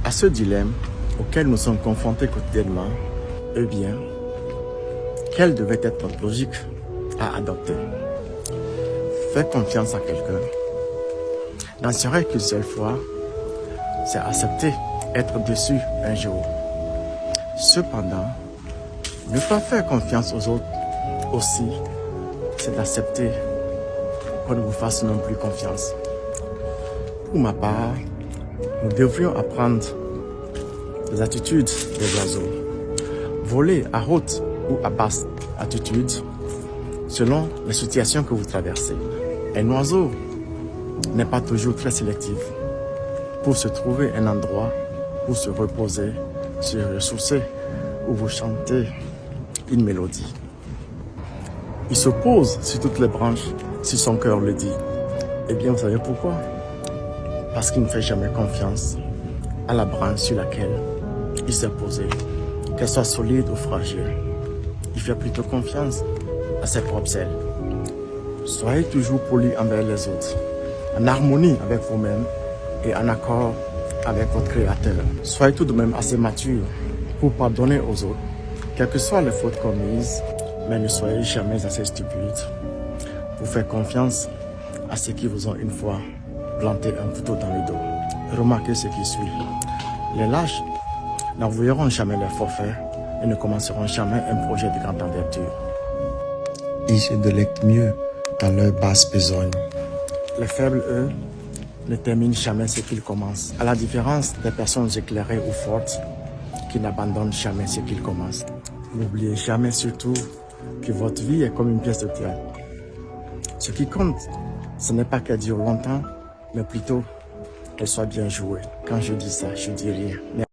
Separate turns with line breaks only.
À ce dilemme auquel nous sommes confrontés quotidiennement, eh bien, quelle devait être notre logique à adopter? Faire confiance à quelqu'un n'en serait qu'une seule fois, c'est accepter être déçu un jour. Cependant, ne pas faire confiance aux autres aussi, c'est d'accepter qu'on ne vous fasse non plus confiance. Pour ma part, nous devrions apprendre les attitudes des oiseaux, voler à haute ou à basse altitude selon les situations que vous traversez. Un oiseau n'est pas toujours très sélectif pour se trouver un endroit où se reposer, se ressourcer, où vous chantez une mélodie. Il se pose sur toutes les branches si son cœur le dit. Eh bien, vous savez pourquoi? Parce qu'il ne fait jamais confiance à la branche sur laquelle il s'est posé, qu'elle soit solide ou fragile. Il fait plutôt confiance à ses propres ailes. Soyez toujours poli envers les autres, en harmonie avec vous-même et en accord avec votre Créateur. Soyez tout de même assez mature pour pardonner aux autres, quelles que soient les fautes commises, mais ne soyez jamais assez stupide pour faire confiance à ceux qui vous ont une fois planté un couteau dans le dos. Remarquez ce qui suit. Les lâches n'avoueront jamais leur forfait et ne commenceront jamais un projet de grande envergure. Ils se délectent mieux dans leur basse besogne. Les faibles, eux, ne terminent jamais ce qu'ils commencent, à la différence des personnes éclairées ou fortes qui n'abandonnent jamais ce qu'ils commencent. N'oubliez jamais surtout que votre vie est comme une pièce de théâtre. Ce qui compte, ce n'est pas qu'elle dure longtemps, mais plutôt qu'elle soit bien jouée. Quand je dis ça, je dis rien.